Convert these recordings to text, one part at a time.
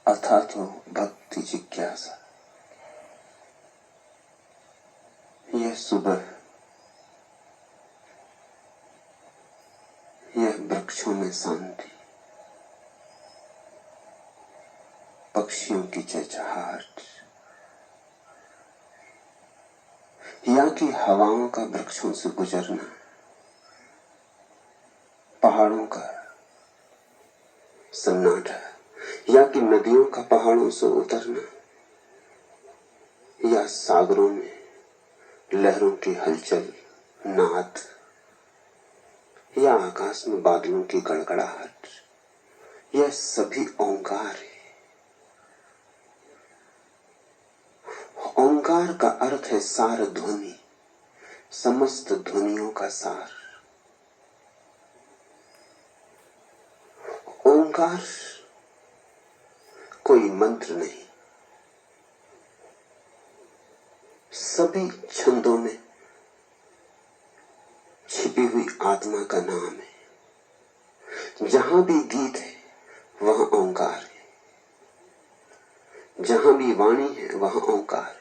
अथातो भक्ति जिज्ञासा। यह सुबह, यह वृक्षों में शांति, पक्षियों की चहचहाहट, या कि हवाओं का वृक्षों से गुजरना, पहाड़ों का सन्नाटा, या कि नदियों का पहाड़ों से उतरना, या सागरों में लहरों की हलचल, नाद, या आकाश में बादलों की गड़गड़ाहट, यह सभी ओंकार है। ओंकार का अर्थ है सार ध्वनि, समस्त ध्वनियों का सार। ओंकार कोई मंत्र नहीं, सभी छंदों में छिपी हुई आत्मा का नाम है। जहां भी गीत है वहां ओंकार है, जहां भी वाणी है वहां ओंकार है,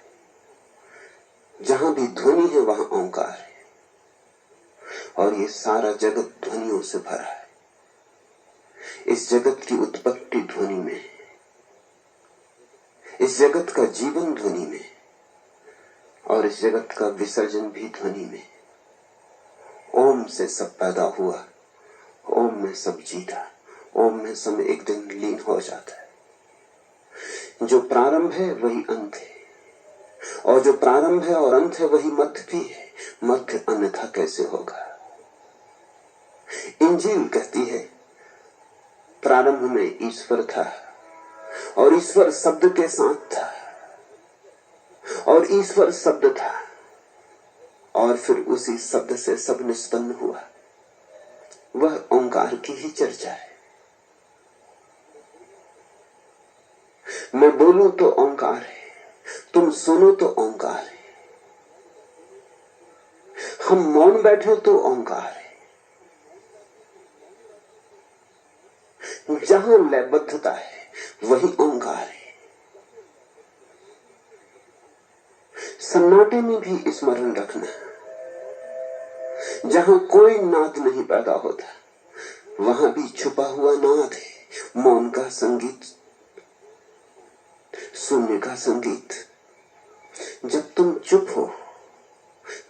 जहां भी ध्वनि है वहां ओंकार है। और ये सारा जगत ध्वनियों से भरा है। इस जगत की उत्पत्ति ध्वनि में है, इस जगत का जीवन ध्वनि में, और इस जगत का विसर्जन भी ध्वनि में। ओम से सब पैदा हुआ, ओम में सब जीता, ओम में सब एक दिन लीन हो जाता है। जो प्रारंभ है वही अंत है, और जो प्रारंभ है और अंत है वही मध्य भी है। मध्य अन्यथा कैसे होगा? इंजील कहती है प्रारंभ में ईश्वर था, और ईश्वर शब्द के साथ था, और ईश्वर शब्द था, और फिर उसी शब्द से सब निष्पन्न हुआ। वह ओंकार की ही चर्चा है। मैं बोलूं तो ओंकार है, तुम सुनो तो ओंकार है, हम मौन बैठे तो ओंकार है। जहां लयबद्धता है वही ओंकार है। सन्नाटे में भी स्मरण रखना, जहां कोई नाद नहीं पैदा होता वहां भी छुपा हुआ नाद है। मौन का संगीत, शून्य का संगीत। जब तुम चुप हो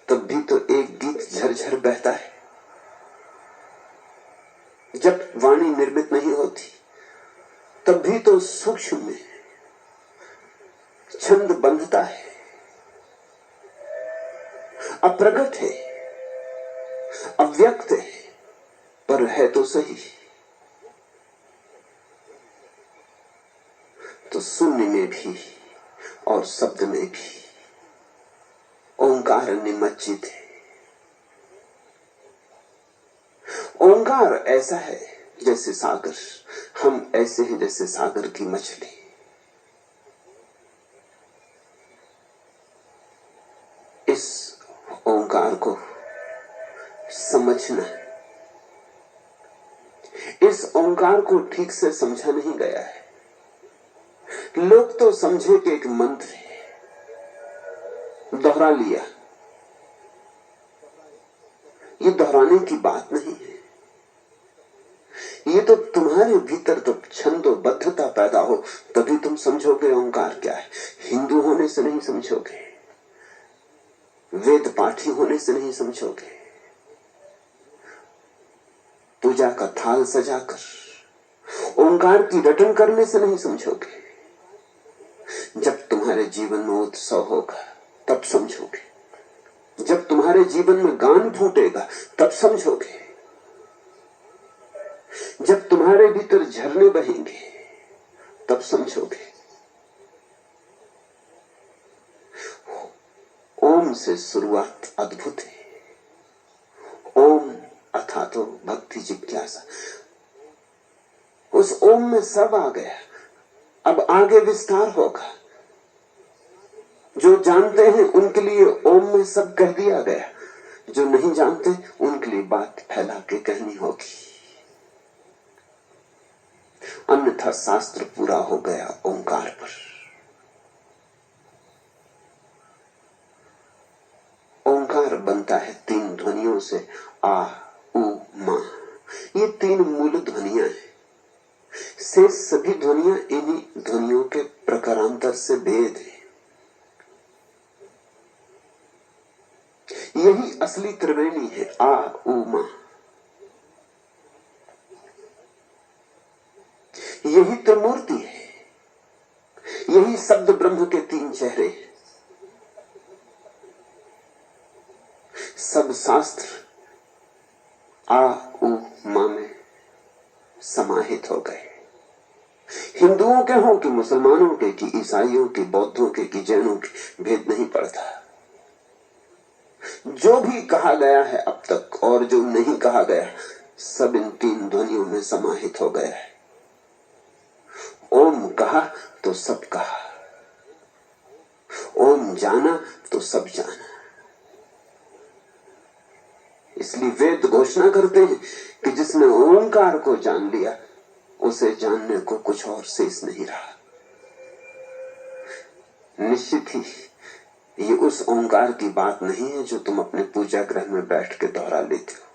तब भी तो एक गीत झरझर बहता है। जब वाणी निर्मित नहीं होती तब भी तो सूक्ष्म में छंद बंधता है, अप्रगट है, अव्यक्त है, पर है तो सही। तो शून्य में भी और शब्द में भी ओंकार निमज्जित है। ओंकार ऐसा है जैसे सागर, हम ऐसे हैं जैसे सागर की मछली। इस ओंकार को समझना, इस ओंकार को ठीक से समझा नहीं गया है। लोग तो समझे कि एक मंत्र है, दोहरा लिया। ये दोहराने की बात नहीं है। ये तो तुम्हारे भीतर तो छंदोबद्धता पैदा हो तभी तुम समझोगे ओंकार क्या है। हिंदू होने से नहीं समझोगे, वेद पाठी होने से नहीं समझोगे, पूजा का थाल सजाकर ओंकार की रटन करने से नहीं समझोगे। जब तुम्हारे जीवन में उत्सव होगा तब समझोगे, जब तुम्हारे जीवन में गान फूटेगा तब समझोगे, जब तुम्हारे भीतर झरने बहेंगे तब समझोगे। ओम से शुरुआत अद्भुत है। ओम अथातो भक्ति जिज्ञासा। उस ओम में सब आ गया। अब आगे विस्तार होगा। जो जानते हैं उनके लिए ओम में सब कह दिया गया, जो नहीं जानते उनके लिए बात फैला के कहनी होगी। अन्यथा शास्त्र पूरा हो गया ओंकार पर। ओंकार बनता है 3 ध्वनियों से, आ, उ, मा। ये 3 मूल ध्वनियां हैं। शेष सभी ध्वनियां इन्हीं ध्वनियों के प्रकारांतर से भेद है। यही असली त्रिवेणी है, आ, उ, मा। यही त्रिमूर्ति है। यही शब्द ब्रह्म के 3 चेहरे हैं। सब शास्त्र आ, उ, मा में समाहित हो गए। हिंदुओं के हों कि मुसलमानों के, कि ईसाइयों के, बौद्धों के, कि जैनों के, भेद नहीं पड़ता। जो भी कहा गया है अब तक और जो नहीं कहा गया, सब इन 3 ध्वनियों में समाहित हो गया है। ओम कहा तो सब कहा, ओम जाना तो सब जाना। इसलिए वेद घोषणा करते हैं कि जिसने ओंकार को जान लिया, उसे जानने को कुछ और शेष नहीं रहा। निश्चित ही ये उस ओंकार की बात नहीं है जो तुम अपने पूजा गृह में बैठ के दोहरा लेते हो।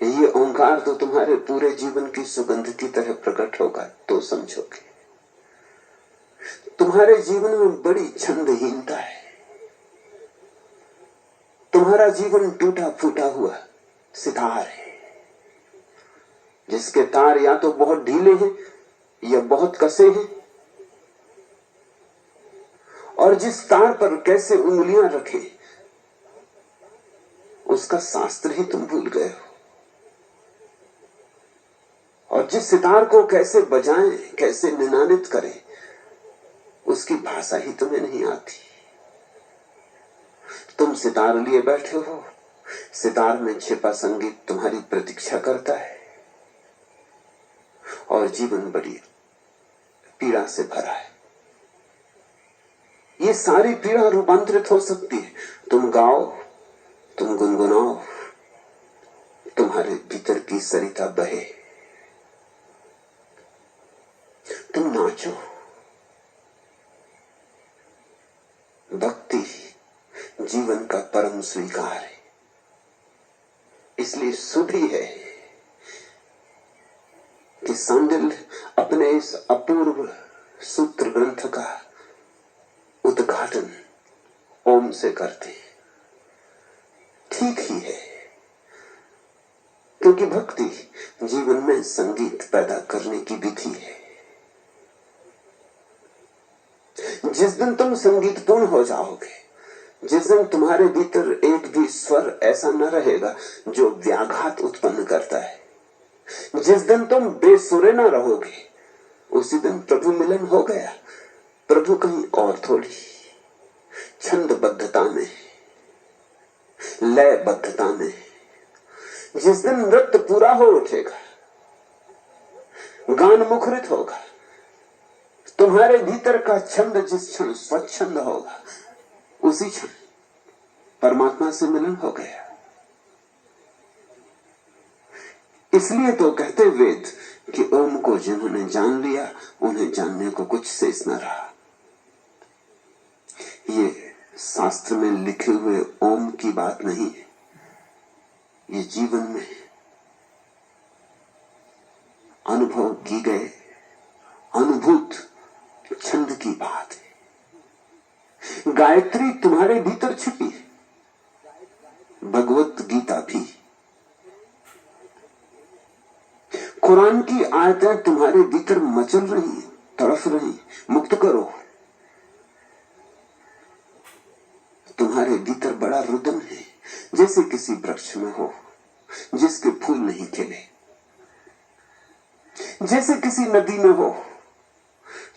ये ओंकार तो तुम्हारे पूरे जीवन की सुगंध की तरह प्रकट होगा तो समझोगे। तुम्हारे जीवन में बड़ी छंदहीनता है। तुम्हारा जीवन टूटा फूटा हुआ सितार है, जिसके तार या तो बहुत ढीले हैं या बहुत कसे हैं, और जिस तार पर कैसे उंगलियां रखें उसका शास्त्र ही तुम भूल गए हो, और जिस सितार को कैसे बजाएं, कैसे निनादित करें, उसकी भाषा ही तुम्हें नहीं आती। तुम सितार लिए बैठे हो, सितार में छिपा संगीत तुम्हारी प्रतीक्षा करता है, और जीवन बड़ी पीड़ा से भरा है। ये सारी पीड़ा रूपांतरित हो सकती है। तुम गाओ, तुम गुनगुनाओ, तुम्हारे भीतर की सरिता बहे, तुम नाचो। भक्ति जीवन का परम स्वीकार है। इसलिए शुभ ही है कि सांडिल्य अपने इस अपूर्व सूत्र ग्रंथ का उद्घाटन ओम से करते हैं। ठीक ही है, क्योंकि भक्ति जीवन में संगीत पैदा करने की विधि है। जिस दिन तुम संगीतपूर्ण हो जाओगे, जिस दिन तुम्हारे भीतर एक भी स्वर ऐसा न रहेगा जो व्याघात उत्पन्न करता है, जिस दिन तुम बेसुरे न रहोगे, उसी दिन प्रभु मिलन हो गया। प्रभु कहीं और थोड़ी, छंदबद्धता में, लयबद्धता में। जिस दिन नृत्य पूरा हो उठेगा, गान मुखरित होगा, तुम्हारे भीतर का छंद जिस क्षण स्वच्छंद होगा, उसी क्षण परमात्मा से मिलन हो गया। इसलिए तो कहते वेद कि ओम को जिन्होंने जान लिया, उन्हें जानने को कुछ शेष न रहा। ये शास्त्र में लिखे हुए ओम की बात नहीं है, ये जीवन में अनुभव की गए अनुभूत छंद की बात है। गायत्री तुम्हारे भीतर छिपी है, भगवत गीता भी। कुरान की आयतें तुम्हारे भीतर मचल रही, तड़फ रही। मुक्त करो। तुम्हारे भीतर बड़ा रुदन है, जैसे किसी वृक्ष में हो जिसके फूल नहीं खिले, जैसे किसी नदी में हो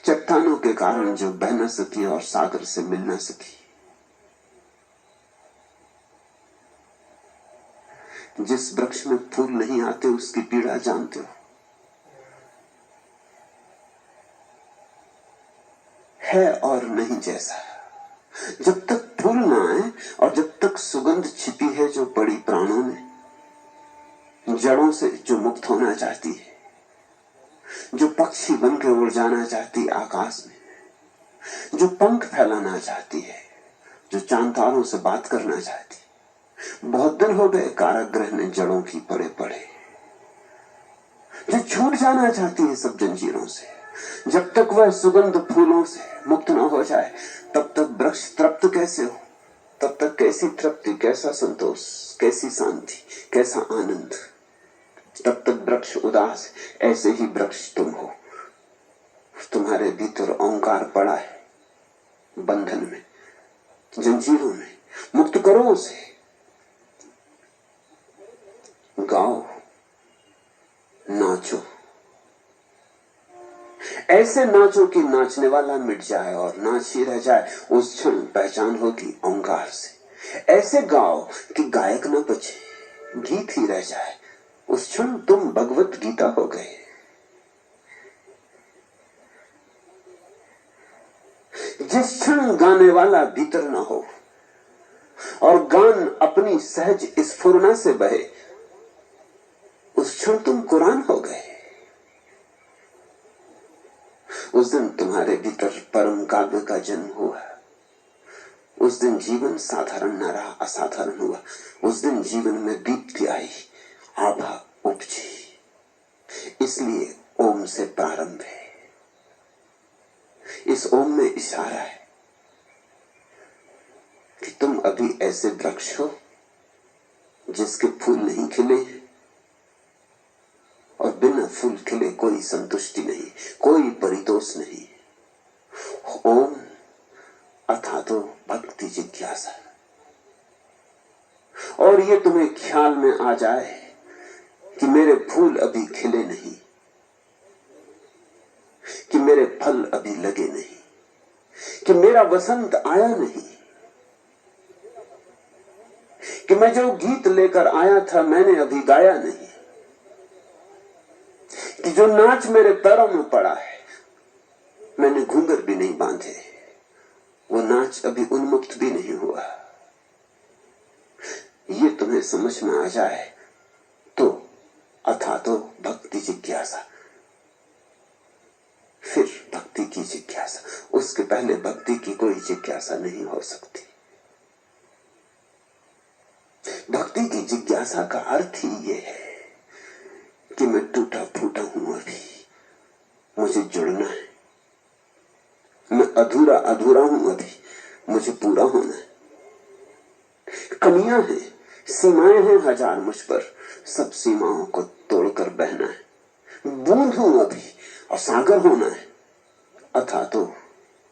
चट्टानों के कारण जो बह न सकी और सागर से मिल न सकी, जिस वृक्ष में फूल नहीं आते उसकी पीड़ा जानते हो। है और नहीं जैसा। जब तक फूल ना आए और जब तक सुगंध छिपी है जो बड़ी प्राणों में, जड़ों से जो मुक्त होना चाहती है, जो पक्षी बन के उड़ जाना चाहती आकाश में, जो पंख फैलाना चाहती है, जो चांद तारों से बात करना चाहती है। बहुत दिन हो गए कारागृह में जड़ों की पड़े पड़े, जो छूट जाना चाहती है सब जंजीरों से। जब तक वह सुगंध फूलों से मुक्त न हो जाए तब तक वृक्ष तृप्त कैसे हो, तब तक कैसी तृप्ति, कैसा संतोष, कैसी शांति, कैसा आनंद। तब तक वृक्ष उदास, ऐसे ही वृक्ष तुम हो। तुम्हारे भीतर ओंकार पड़ा है, बंधन में, जंजीरों में। मुक्त करो उसे, गाओ, नाचो, ऐसे नाचो कि नाचने वाला मिट जाए और नाच ही रह जाए। उस क्षण पहचान होगी ओंकार से। ऐसे गाओ कि गायक न बचे, गीत ही रह जाए। उस क्षण तुम भगवत गीता हो गए। जिस क्षण गाने वाला भीतर न हो और गान अपनी सहज स्फुरना से बहे, उस क्षण तुम कुरान हो गए। उस दिन तुम्हारे भीतर परम काव्य का जन्म हुआ। उस दिन जीवन साधारण न रहा, असाधारण हुआ। उस दिन जीवन में दीप्ति आई, आभा उपजी। इसलिए ओम से प्रारंभ है। इस ओम में इशारा है कि तुम अभी ऐसे वृक्ष हो जिसके फूल नहीं खिले और बिना फूल खिले कोई संतुष्टि नहीं, कोई परितोष नहीं। ओम अथा तो भक्ति जिज्ञासा। और ये तुम्हें ख्याल में आ जाए कि मेरे फूल अभी खिले नहीं, कि मेरे फल अभी लगे नहीं, कि मेरा वसंत आया नहीं, कि मैं जो गीत लेकर आया था मैंने अभी गाया नहीं, कि जो नाच मेरे पैरों में पड़ा है मैंने घूंघट भी नहीं बांधे, वो नाच अभी उन्मुक्त भी नहीं हुआ। ये तुम्हें समझ में आ जाए तो अथा तो भक्ति जिज्ञासा, फिर भक्ति की जिज्ञासा। उसके पहले भक्ति की कोई जिज्ञासा नहीं हो सकती। भक्ति की जिज्ञासा का अर्थ ही ये है कि मैं टूटा फूटा हूं, अभी मुझे जुड़ना है। मैं अधूरा अधूरा हूं, अभी मुझे पूरा होना है। कमियां हैं, सीमाएं हैं हजार मुझ पर, सब सीमाओं को तोड़कर बहना है। बूंद हूं अभी और सागर होना है। अथा तो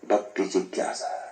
भक्ति जिज्ञासा।